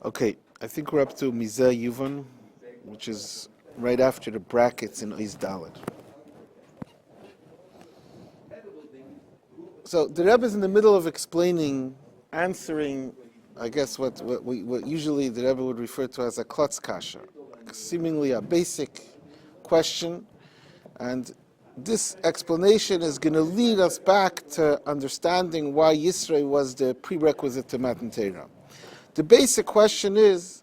Okay, I think we're up to Mizeh Yuvan, which is right after the brackets in Ois Dalet. So the Rebbe is in the middle of answering, I guess what usually the Rebbe would refer to as a klotz kasha, seemingly a basic question, and this explanation is going to lead us back to understanding why Yisrei was the prerequisite to Matan Torah. The basic question is,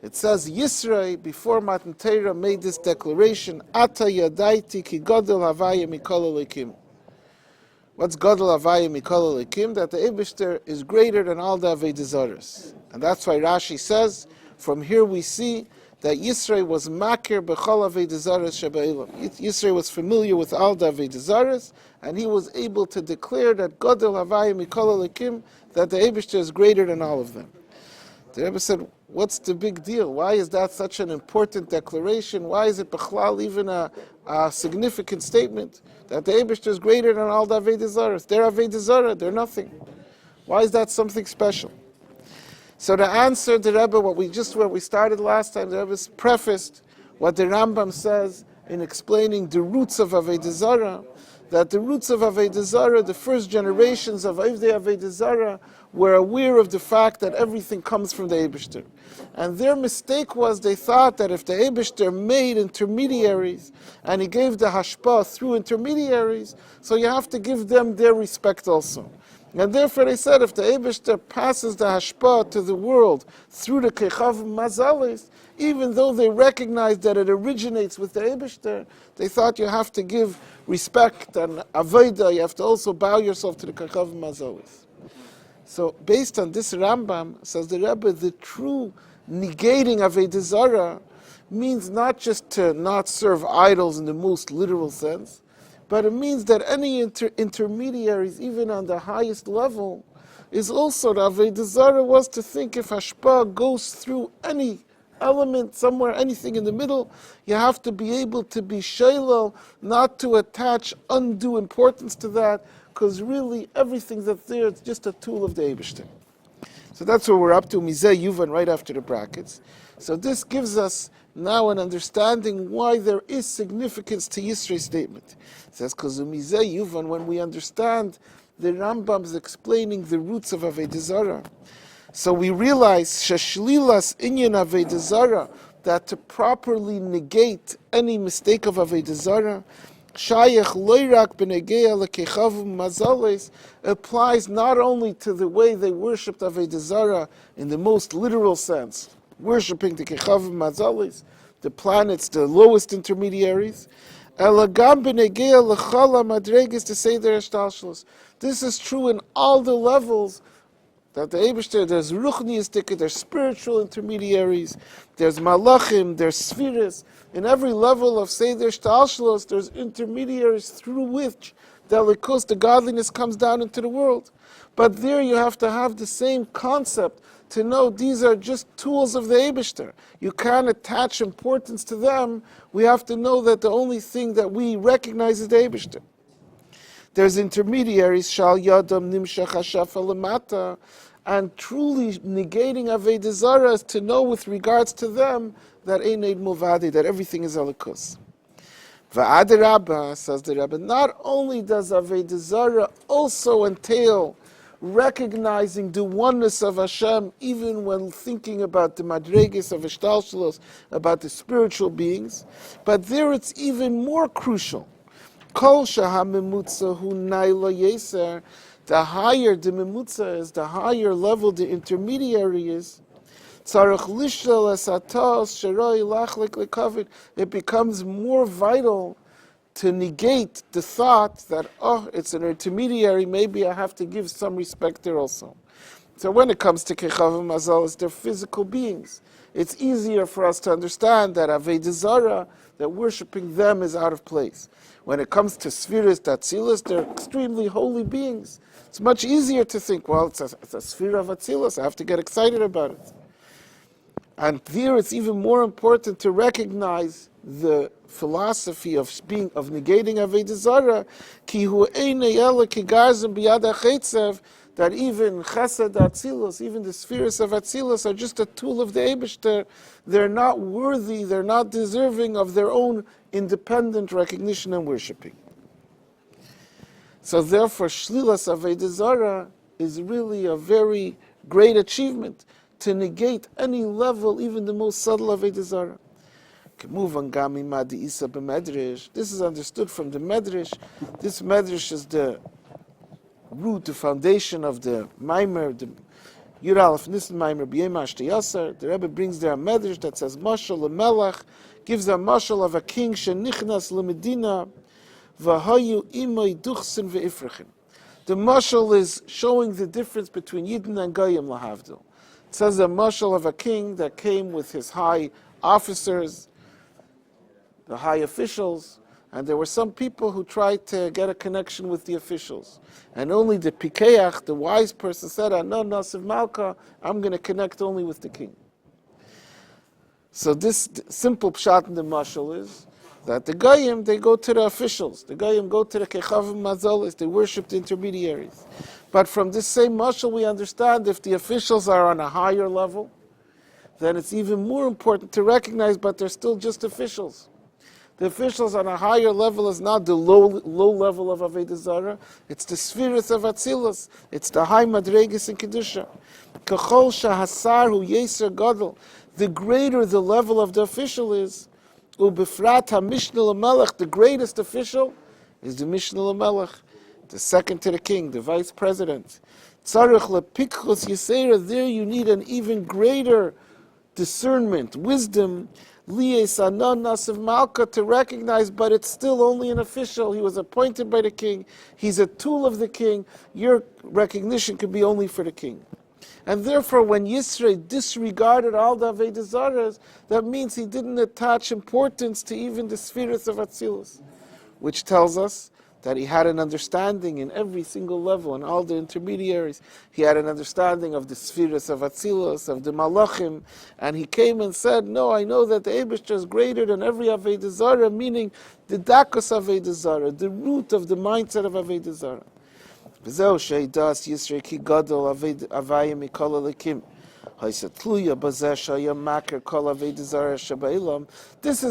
it says Yisrei before Matan Torah made this declaration, Ata yadaiti ki godel havaya mikol elokim. What's godel havaya mikol elokim? That the Eibishter is greater than all the Avodah Zaros. And that's why Rashi says, from here we see that Yisrei was makir b'chol Avodah Zaros shebe'elam. Yisrei was familiar with all the Avodah Zaros, and he was able to declare that godel havaya mikol elokim, that the Eibishter is greater than all of them. The Rebbe said, what's the big deal? Why is that such an important declaration? Why is it b'chlal even a significant statement? That the Eibishter is greater than all the Avodah Zaros. They're Avodah Zarah, they're nothing. Why is that something special? So the answer, the Rebbe, where we started last time, the Rebbe prefaced what the Rambam says in explaining the roots of Avodah Zarah, that the roots of Avodah Zarah, the first generations of Avodah Zarah, were aware of the fact that everything comes from the Eibishter. And their mistake was they thought that if the Eibishter made intermediaries, and he gave the hashpah through intermediaries, so you have to give them their respect also. And therefore they said if the Eibishter passes the hashpah to the world through the kechav mazalis, even though they recognize that it originates with the Eibishter, they thought you have to give respect and avodah, you have to also bow yourself to the kechav mazalis. So based on this Rambam, says the Rebbe, the true negating of Avodah Zarah means not just to not serve idols in the most literal sense, but it means that any intermediaries, even on the highest level, is also the Avodah Zarah was to think if hashpah goes through any element somewhere, anything in the middle, you have to be able to be shalal, not to attach undue importance to that, because really everything that's there is just a tool of the Eibishter. So that's where we're up to, Mizeh Yuvan, right after the brackets. So this gives us now an understanding why there is significance to Yisrei's statement. It says, because Mizeh Yuvan, when we understand the Rambam's explaining the roots of Avodah Zarah, so we realize sheshlilas inyan Avodah Zarah, that to properly negate any mistake of Avodah Zarah, shayach loirak b'negeya lekechav mazales, applies not only to the way they worshipped Avodah Zarah in the most literal sense, worshipping the kechav mazales, the planets, the lowest intermediaries, elagam b'negeya lechala madreges to say their shtalshlos. This is true in all the levels. That the Eibishter, there's ruchniistik, there's spiritual intermediaries, there's malachim, there's spheres. In every level of Seder Shtalshlos, there's intermediaries through which the elikos, the godliness, comes down into the world. But there you have to have the same concept to know these are just tools of the Eibishter. You can't attach importance to them. We have to know that the only thing that we recognize is the Eibishter. There's intermediaries, shal yadam nimshach hashafa lemata, and truly negating Avodah Zarah is to know with regards to them that eined muvadi, that everything is elikus. Va'adarabba, says the Rabbi, not only does Avodah Zarah also entail recognizing the oneness of Hashem, even when thinking about the madreges of Ishtalshalos, about the spiritual beings, but there it's even more crucial. Kol shahamimutza hu naila yeser, the higher the mimutza is, the higher level the intermediary is, tzarech lishal esatos sheroi lachlik lekavid, it becomes more vital to negate the thought that, it's an intermediary, maybe I have to give some respect there also. So when it comes to Kechavim Mazalis, they're physical beings. It's easier for us to understand that Avodah Zarah, that worshipping them is out of place. When it comes to Spheres, Atzilas, they're extremely holy beings. It's much easier to think, well, it's a sphere of Atzilas, I have to get excited about it. And there it's even more important to recognize the philosophy of negating Avodah Zarah, ki hu einei ela ki garzim biyad hachetzev, that even Chesed Atzilus, even the spheres of Atzilus, are just a tool of the Eibishter. They're not worthy, they're not deserving of their own independent recognition and worshipping. So therefore, Shlilas Avodah Zarah is really a very great achievement to negate any level, even the most subtle Avodah Zarah. This is understood from the Medrash. This Medrash is the root, the foundation of the Maamar, the Yud Aleph Nisan Maamar B'Yom HaShteyasar. The Rebbe brings there a Medrash that says Mashal Melech, gives a mashal of a king shenichnas lemedina v'hayu imay duchsin ve'ifrachin. The mashal is showing the difference between Yidden and Goyim lahavdil. It says a mashal of a king that came with his high officers, the high officials, and there were some people who tried to get a connection with the officials. And only the Pikeach, the wise person, said, no, Nasiv Malka, I'm going to connect only with the king. So this simple pshat in the mashal is that the Goyim, they go to the officials. The Goyim go to the Kechavim Mazolis, they worship the intermediaries. But from this same mashal we understand if the officials are on a higher level, then it's even more important to recognize, but they're still just officials. The officials on a higher level is not the low level of Avodah Zarah. It's the spheres of Atzilus. It's the high madregas in Kedusha. Kachol shahasar hu yeser gadol. The greater the level of the official is, ubefrat ha-mishnah l'melech, the greatest official is the mishnah l'melech, the second to the king, the vice president. Tzarech lepikchus yisera, there you need an even greater discernment, wisdom, liyes anon nasiv malka, to recognize, but it's still only an official. He was appointed by the king. He's a tool of the king. Your recognition could be only for the king. And therefore, when Yisro disregarded all the Avodah Zarahs, that means he didn't attach importance to even the spheres of Atzilus, which tells us that he had an understanding in every single level, and all the intermediaries. He had an understanding of the spheres of Atzilus, of the Malachim, and he came and said, no, I know that the Eibishter is greater than every Avodah Zarah, meaning the Dakos Avodah Zarah, the root of the mindset of Avodah Zarah. This is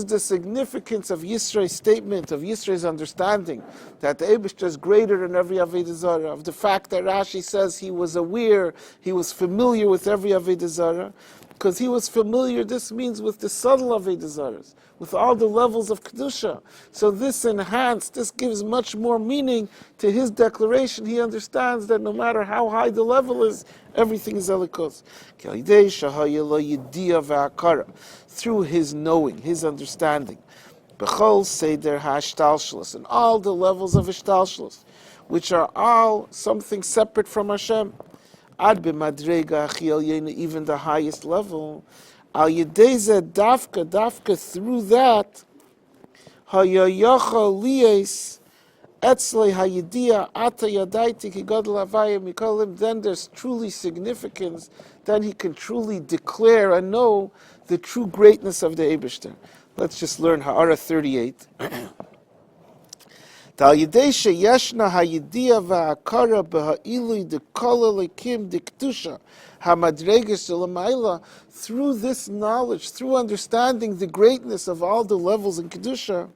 the significance of Yisro's statement, of Yisro's understanding that the Eibishter is greater than every Avodah Zarah, of the fact that Rashi says he was aware, he was familiar with every Avodah Zarah. Because he was familiar, this means with the subtle Avodah Zarahs, with all the levels of Kedusha. So this gives much more meaning to his declaration. He understands that no matter how high the level is, everything is Elikos. Through his knowing, his understanding. B'chol seder ha'ashtalshlus, and all the levels of ishtalshlus, which are all something separate from Hashem. Ad b'madrega achiyel, even the highest level. Al yedeze dafka through that, hayayacha liyes etzlei hayedia ata yadaiti ki gadol havaya mikolim. Then there's truly significance. Then he can truly declare and know the true greatness of the Eibishter. Let's just learn Ha'ara 38. Through this knowledge, through understanding the greatness of all the levels in Kedusha,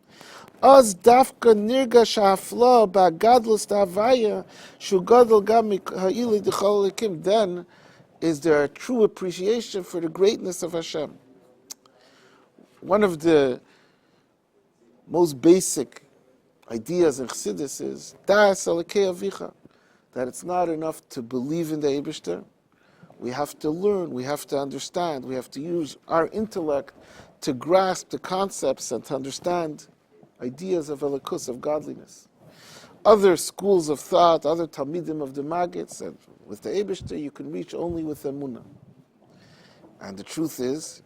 then is there a true appreciation for the greatness of Hashem. One of the most basic ideas in Chassidus is Das Alekei Avicha, that it's not enough to believe in the Eibishter. We have to learn, we have to understand, we have to use our intellect to grasp the concepts and to understand ideas of Elikus, of godliness. Other schools of thought, other Talmidim of the Maggid said, with the Eibishter you can reach only with Emunah. And the truth is,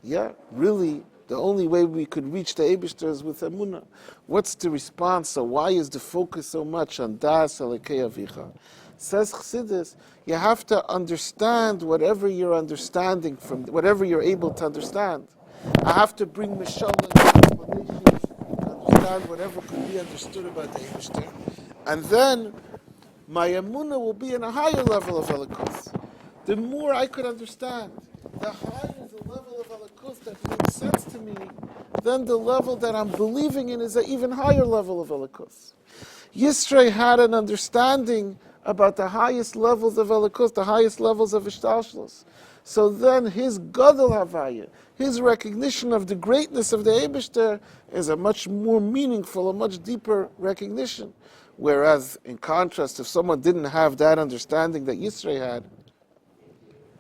really, the only way we could reach the Eibishter is with Emunah. What's the response? So why is the focus so much on Das Alekei Avicha? Says Chassidus, you have to understand whatever you're understanding from, whatever you're able to understand. I have to bring Mishal and explanations to understand whatever could be understood about the Eibishter. And then my emunah will be in a higher level of elokus. The more I could understand, the higher the level of elokus that makes sense to me, then the level that I'm believing in is an even higher level of elokus. Yisrei had an understanding about the highest levels of elokus, the highest levels of ishtalshlus. So then his gadol havaya, his recognition of the greatness of the Eibishter is a much more meaningful, a much deeper recognition. Whereas, in contrast, if someone didn't have that understanding that Yisrei had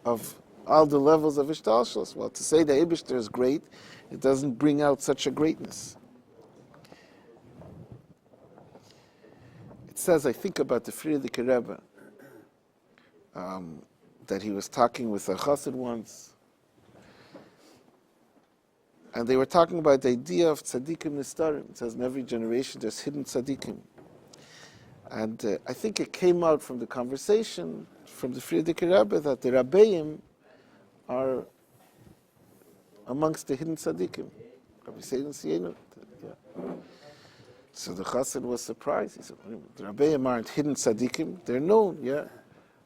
of all the levels of ishtalshlus, well, to say the Eibishter is great, it doesn't bring out such a greatness. It says, I think about the Frierdiker Rebbe, that he was talking with a chassid once, and they were talking about the idea of tzaddikim nistarim. It says in every generation there's hidden tzaddikim. And I think it came out from the conversation from the Frierdiker Rebbe that the Rabbeim are amongst the hidden tzaddikim. Rabbi Seidin Sienu. Yeah. So the chassid was surprised. He said, the Rabbeim aren't hidden tzaddikim, they're known, yeah.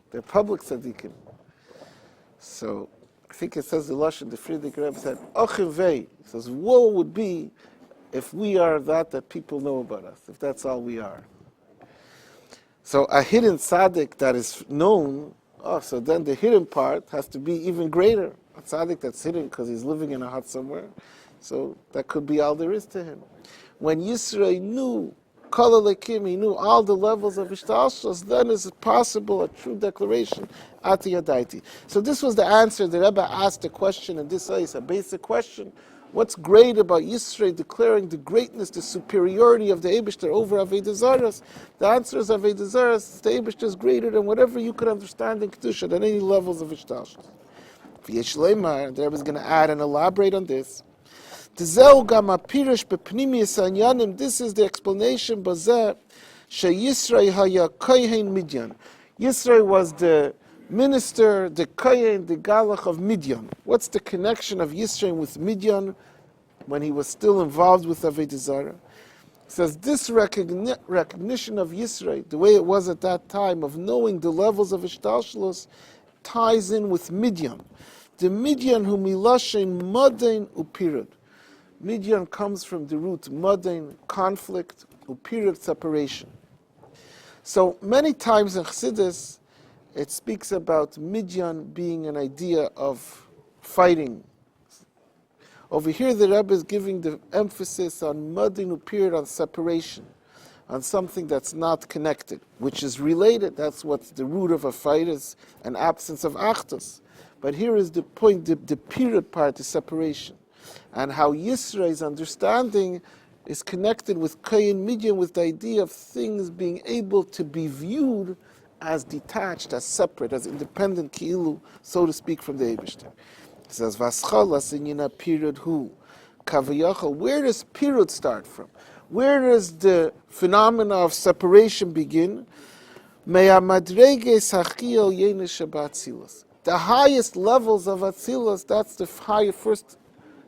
They're public tzaddikim. So I think it says the Lashon, the Frierdiker Rebbe said, Ochevei. He says, woe would be if we are that people know about us, if that's all we are. So a hidden tzaddik that is known, so then the hidden part has to be even greater. A tzaddik that's hidden because he's living in a hut somewhere, so that could be all there is to him. When Yisrei knew Kol Elokim, he knew all the levels of ishtalshlus, then is it possible a true declaration Ati Yadaiti. So this was the answer. The Rebbe asked the question in this way, a basic question. What's great about Yisrei declaring the greatness, the superiority of the Eibishter over Avodah Zaros? The answer is Avodah Zaros, the Eibishter is greater than whatever you could understand in Kedusha, than any levels of ishtalshlus. V'yesh leimar, the Rebbe is going to add and elaborate on this. This is the explanation. Yisrei was the minister, the kohen, the galach of Midian. What's the connection of Yisrei with Midian when he was still involved with Avodah Zarah? It says this recognition of Yisrei, the way it was at that time, of knowing the levels of ishtalshlus, ties in with Midian. The Midian who milashen madain upirud. Midian comes from the root madain, conflict, upirud, separation. So many times in Chassidus, it speaks about Midian being an idea of fighting. Over here, the Rebbe is giving the emphasis on madain upirud, on separation, on something that's not connected, which is related. That's what the root of a fight is, an absence of achdus. But here is the point, the period part, the separation. And how Yisrei's understanding is connected with Kayin Midian, with the idea of things being able to be viewed as detached, as separate, as independent, ki'ilu, so to speak, from the Eibishter. It says, Vaschalas in period who? Kavayachal, where does period start from? Where does the phenomena of separation begin? The highest levels of Atzilus, that's the first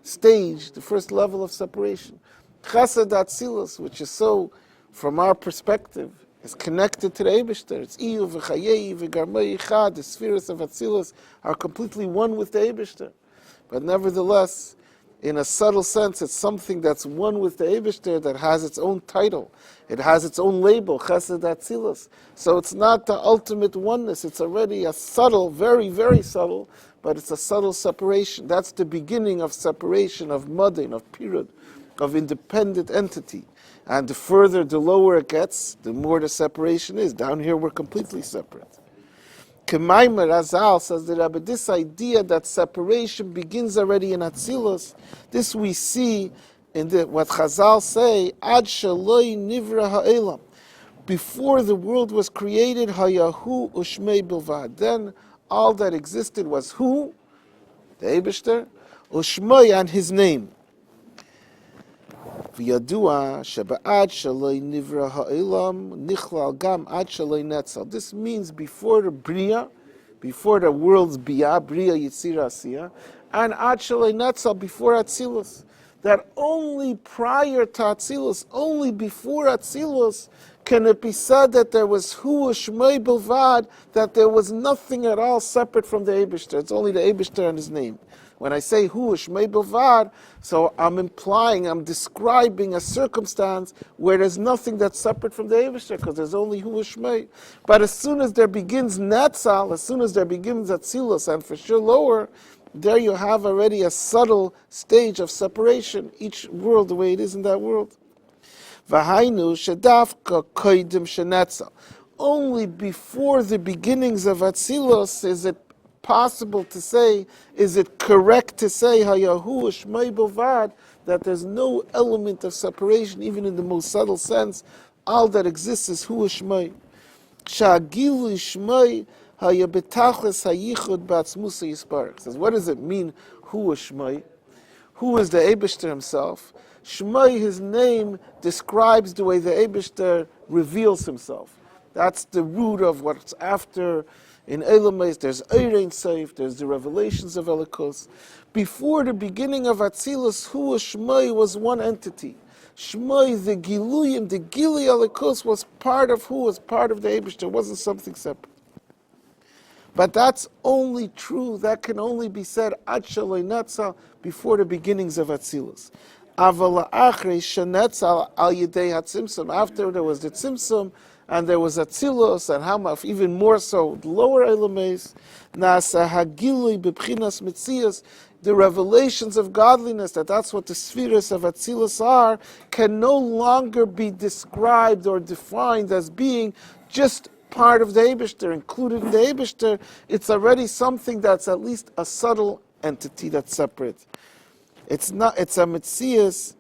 stage, the first level of separation. Chesed Atzilus, which is so, from our perspective, is connected to the Eibishter. It's Iyu v'chayei v'garmei yichad. The spheres of Atzilus are completely one with the Eibishter. But nevertheless, in a subtle sense, it's something that's one with the Eibishter that has its own title. It has its own label, Chesed Atzilus. So it's not the ultimate oneness. It's already a subtle, very, very subtle, but it's a subtle separation. That's the beginning of separation, of madain, of period, of independent entity. And the further, the lower it gets, the more the separation is. Down here, we're completely separate. Maamar Azal says the Rabbi, this idea that separation begins already in Atzilus, this we see in what Chazal say, Ad Shaloi Nivra Ha'elam. Before the world was created, Hayahu Ushmei Bilvad. Then all that existed was who? The Eibishter. Ushmei, and his name. V'yadua sheba'ad shaloi nivra ha'elam nichlal gam ad shaloi netzal. This means before the Bria, before the world's Bia, Bria Yitzira Asiyah, and ad shaloi netzal, before Atzilus. That only prior to Atzilus, only before Atzilus, Can it be said that there was Hu Shmei Bilvad, that there was nothing at all separate from the Eibishter? It's only the Eibishter and his name. When I say Hu Shmei Bilvad, so I'm describing a circumstance where there's nothing that's separate from the Eibishter, because there's only Hu Shmei. But as soon as there begins Netzal, as soon as there begins Atzilus, and for sure lower, there you have already a subtle stage of separation, each world the way it is in that world. V'hainu shedavka koidim shenetzal. Only before the beginnings of Atzilus is it possible to say, is it correct to say, Hayahu Shmei Bovad, that there's no element of separation, even in the most subtle sense. All that exists is Hu Shmei. Shagilu Shmei Hayabetachles Hayichud Batzmusa Yisparach. Says, what does it mean, Hu Shmei? Who is the Eibishter himself? Shmei, his name, describes the way the Eibishter reveals himself. That's the root of what's after. In Elamais, there's Eirein Seif, there's the revelations of Elikos. Before the beginning of Atzilus, Hu Shmei was one entity. Shmei, the Giluyim, the Gili Elikos, was part of Hu, was part of the Eibishter, wasn't something separate. But that's only true, that can only be said Ad Shaloi Netzal, before the beginnings of Atzilus. Aval Achrei Shenetzal Al Yidei HaTzimtzum. After there was the Tzimtzum, and there was Atzilus, and how much, even more so, lower Elames, Nasa Hagilui B'Bchinas Mitzias, the revelations of godliness, that's what the spheres of Atzilus are, can no longer be described or defined as being just part of the Eibishter, included in the Eibishter. It's already something that's at least a subtle entity that's separate. It's not. It's a Mitzias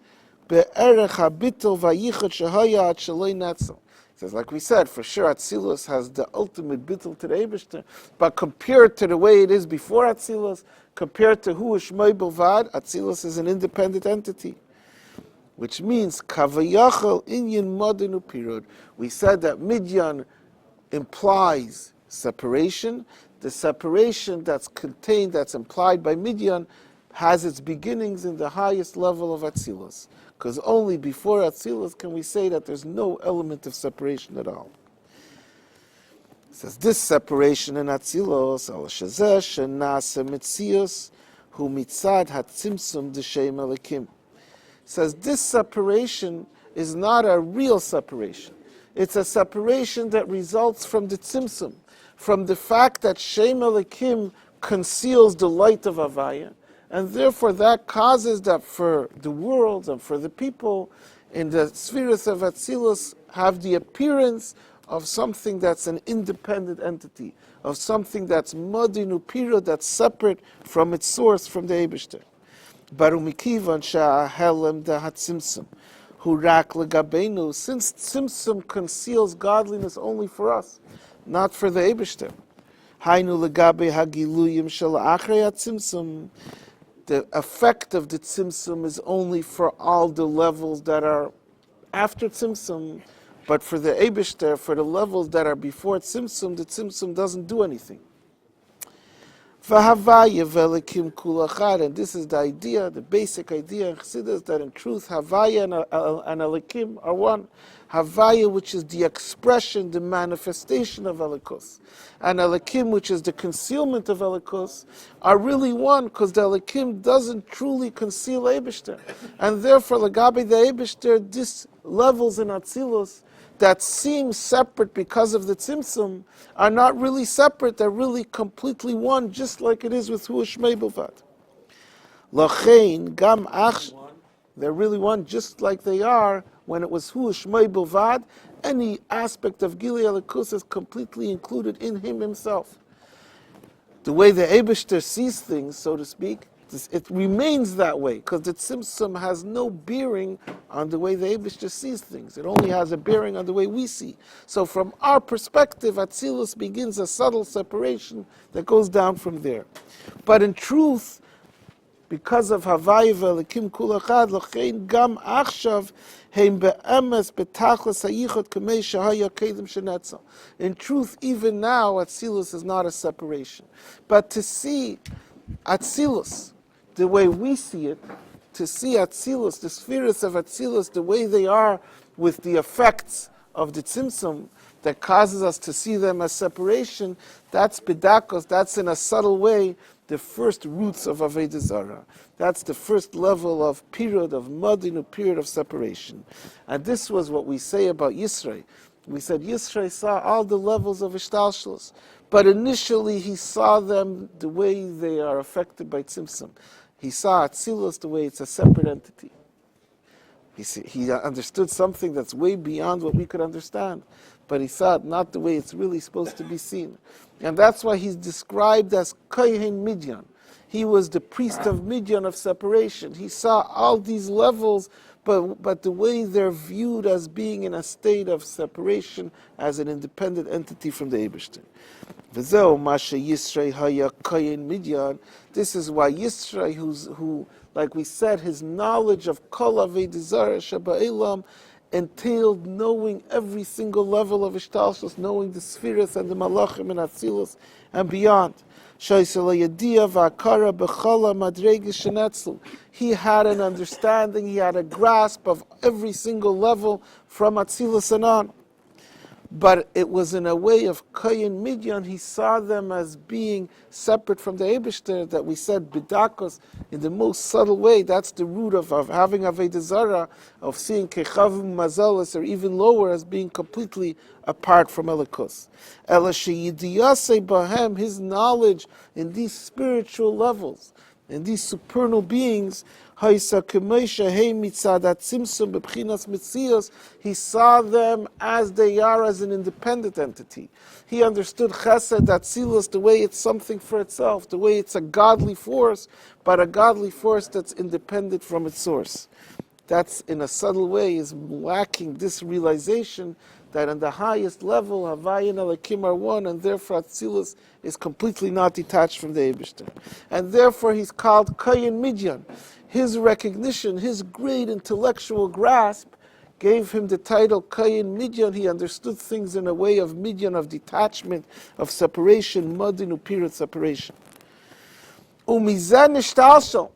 be'erech habitul vayichot shehaya ad shaloi netzal. It says, like we said, for sure, Atzilus has the ultimate bittul to the Eibishter, but compared to the way it is before Atzilus, compared to Hu Shmei Bilvad, Atzilus is an independent entity, which means kavayachal inyan modinu pirud. We said that Midyan implies separation. The separation that's contained, that's implied by Midyan, has its beginnings in the highest level of Atzilus. Because only before Atzilus can we say that there's no element of separation at all. It says this separation in Atzilus, al shazeh shenase mitzius hu mitzad hatzimtzum d'shem elikim. It says this separation is not a real separation. It's a separation that results from the tzimtzum, from the fact that Shem Elikim conceals the light of Havaya, and therefore that causes that for the world and for the people in the spheres of Atzilus have the appearance of something that's an independent entity, of something that's modinu pira, that's separate from its source, from the Eibishter. Barumikivan sha'ahelem da hatzimtzum, hurak legabenu, since tzimtzum conceals godliness only for us, not for the Eibishter. Hainu legabe hagiluyim shel achrei hatzimtzum, the effect of the tzimtzum is only for all the levels that are after tzimtzum, but for the Eibishter, for the levels that are before tzimtzum, the tzimtzum doesn't do anything. V'havaya v'elikim kulachad, and this is the idea, the basic idea in Chassidus, that in truth Havaya and Elikim are one. Havaya, which is the expression, the manifestation of Elikus, and Elikim, which is the concealment of Elikus, are really one, because the Elikim doesn't truly conceal Eibishter, and therefore Lagabe the Eibishter, this levels in Atzilus that seem separate because of the tzimtzum are not really separate, they're really completely one, just like it is with Hu Shmei Bilvad. Lochein gam ach, they're really one, just like they are when it was Hu Shmei Bilvad. Any aspect of Gili Elikus is completely included in him himself. The way the Eibishter sees things, so to speak, it remains that way, because the tzimtzum has no bearing on the way the Eibishter sees things. It only has a bearing on the way we see. So from our perspective, Atzilus begins a subtle separation that goes down from there. But in truth, because of Havaya v'Elikim kulachad, l'chein gam achshav heim be'emes betachlis hayichot k'mei shahaya kedim shenetzal. In truth, even now, Atzilus is not a separation. But to see Atzilus the way we see it, to see Atzilus, the spheres of Atzilus, the way they are with the effects of the tzimtzum that causes us to see them as separation, that's bidakos, that's in a subtle way the first roots of Avodah Zarah. That's the first level of period of modinu, period of separation. And this was what we say about Yisrei. We said Yisrei saw all the levels of Ishtalshalos, but initially he saw them the way they are affected by tzimtzum. He saw Atzilus the way it's a separate entity. He understood something that's way beyond what we could understand, but he saw it not the way it's really supposed to be seen. And that's why he's described as Kohen Midyan. He was the priest of Midyan, of separation. He saw all these levels, but the way they're viewed as being in a state of separation as an independent entity from the Eibishter. V'zeu Masha Yisrei Haya Kohen Midyan. This is why Yisrei, who, like we said, his knowledge of Kol Avodah Zarah Sheba'elam entailed knowing every single level of Ishtalshus, knowing the Spheres and the Malachim and Atzilus and beyond. He had an understanding, he had a grasp of every single level from Atzilus and on. But it was in a way of Kohen Midyan, he saw them as being separate from the Eibishter, that we said Bidakos, in the most subtle way. That's the root of having Avodah Zarah, of seeing Kechavim Mazalas, or even lower, as being completely apart from Elikos. Ela sheyidiyasei bahem, his knowledge in these spiritual levels, in these supernal beings, he saw them as they are, as an independent entity. He understood Chesed, Atzilus, the way it's something for itself, the way it's a godly force, but a godly force that's independent from its source. That's, in a subtle way, is lacking this realization that on the highest level, Havaya and Elokim are one, and therefore Atzilus is completely not detached from the Eibishter. And therefore he's called Kohen Midyan. His recognition, his great intellectual grasp, gave him the title Kohen Midyan. He understood things in a way of Midyan, of detachment, of separation, Modinu, period separation. Umizan Ishtalshal.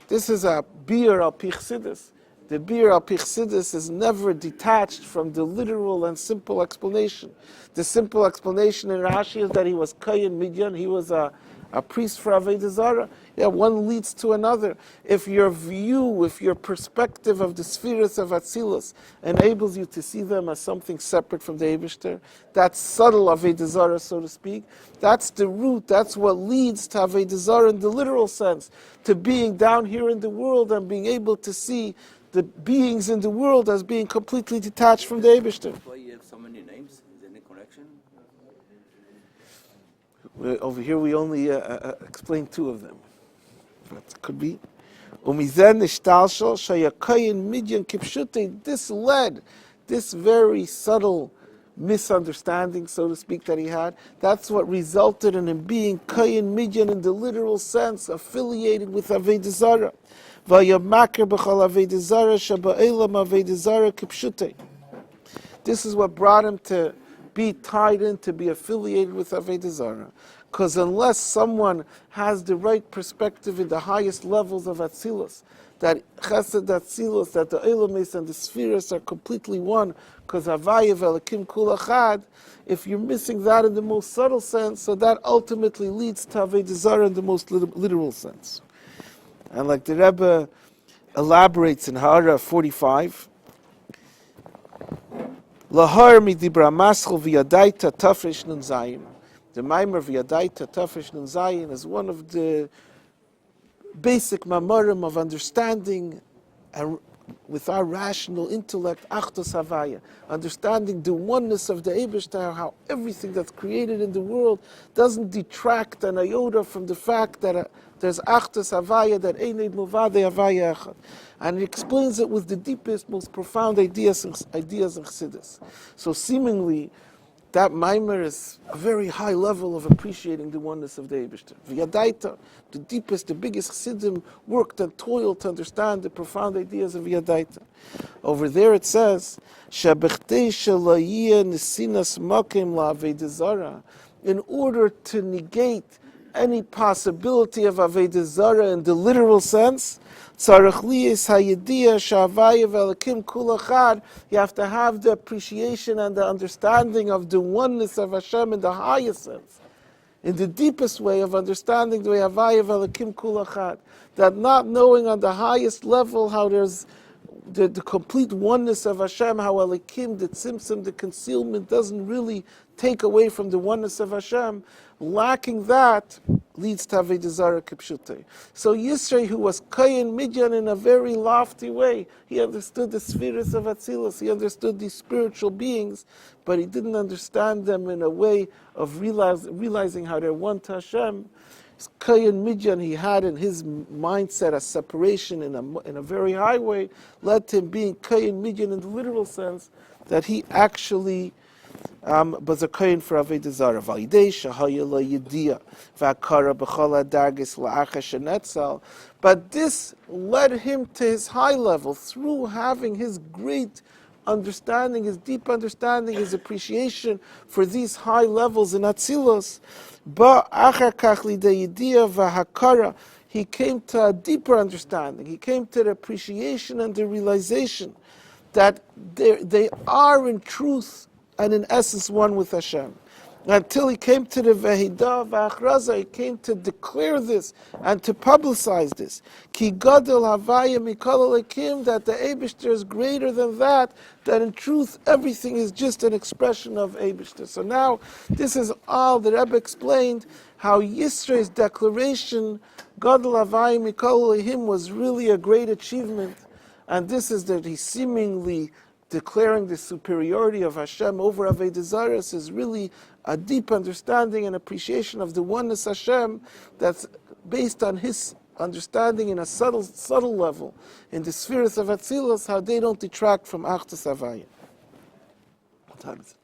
This is a beer al Pichsidis. The beer al Pichsidis is never detached from the literal and simple explanation. The simple explanation in Rashi is that he was Kohen Midyan, he was a priest for Avodah Zarah. Yeah, one leads to another. If your view, if your perspective of the spheres of Atzilus enables you to see them as something separate from the Eibishter, that's subtle Avodah Zarah, so to speak. That's the root, that's what leads to Avodah Zarah in the literal sense, to being down here in the world and being able to see the beings in the world as being completely detached from the Eibishter. That's why you have so many names. Is there any connection? Over here we only explain two of them. That could be. Umizen ishtalshal shayakayin midyan kipshute. This led, this very subtle misunderstanding, so to speak, that he had. That's what resulted in him being kayin midyan in the literal sense, affiliated with Avodah Zarah. Vayamaker b'chal Avodah Zarah shaba'elam Avodah Zarah kipshute. This is what brought him to be tied in, to be affiliated with Avodah Zarah. Because unless someone has the right perspective in the highest levels of Atzilus, that Chesed Atzilus, that the Elamis and the spheres are completely one, because Havaya v'Elokim kul echad, if you're missing that in the most subtle sense, so that ultimately leads to Avodah Zarah in the most literal sense. And like the Rebbe elaborates in Hara 45, Lahar midibra maschel v'yadaita tafresh nun zayin. The Maamar v'yadaita tafresh nun zayin is one of the basic Maamarim of understanding with our rational intellect, Achtos Havaya, understanding the oneness of the Eibishter, how everything that's created in the world doesn't detract an iota from the fact that there's Achtos Havaya, that Eined Movadei Havaya Echad. And he explains it with the deepest, most profound ideas in Chassidus. So seemingly, that Maamar is a very high level of appreciating the oneness of the Eibishter. V'yadaita, the deepest, the biggest Chassidim worked and toiled to understand the profound ideas of V'yadaita. Over there it says, Shabechtei shalayiyah nesinas makim la'avodah zarah. In order to negate any possibility of Avodah Zarah in the literal sense. Tzarech liyis hayediyah sha'avaya v'elakim kul echad. You have to have the appreciation and the understanding of the oneness of Hashem in the highest sense, in the deepest way of understanding the way Havaya v'elakim kul echad. That not knowing on the highest level how there's the complete oneness of Hashem, how Elikim, the tzimtzum, the concealment doesn't really take away from the oneness of Hashem. Lacking that leads to Avodah Zarah kipshutei. So Yisrei, who was Kayin Midyan in a very lofty way, he understood the spheres of Atzilus, he understood these spiritual beings, but he didn't understand them in a way of realizing how they're one to Hashem. Kayin Midyan, he had in his mindset a separation in a very high way, led to him being Kayin Midyan in the literal sense, that he actually was a Kayin for Avodah Zarah. V'alidei shehaya lo yediyah v'akara b'chol hadargis la'acha shenetzal. But this led him to his high level through having his great understanding, his deep understanding, his appreciation for these high levels in Atzilus. But achar kach lidei yediyah v'hakara, he came to a deeper understanding. He came to the appreciation and the realization that they are in truth and in essence one with Hashem. Until he came to the Vehidah V'achraza, he came to declare this and to publicize this. Ki gadol havaya mikol alekim, that the Eibishter is greater than that in truth everything is just an expression of Eibishter. So now, this is all the Rebbe explained, how Yisro's declaration, gadol havaya mikol alekim, was really a great achievement. And this is that he seemingly declaring the superiority of Hashem over Avodah Zarah is really a deep understanding and appreciation of the oneness Hashem that's based on his understanding in a subtle level in the spheres of Atzilus, how they don't detract from Achdus Havaya. What time is it?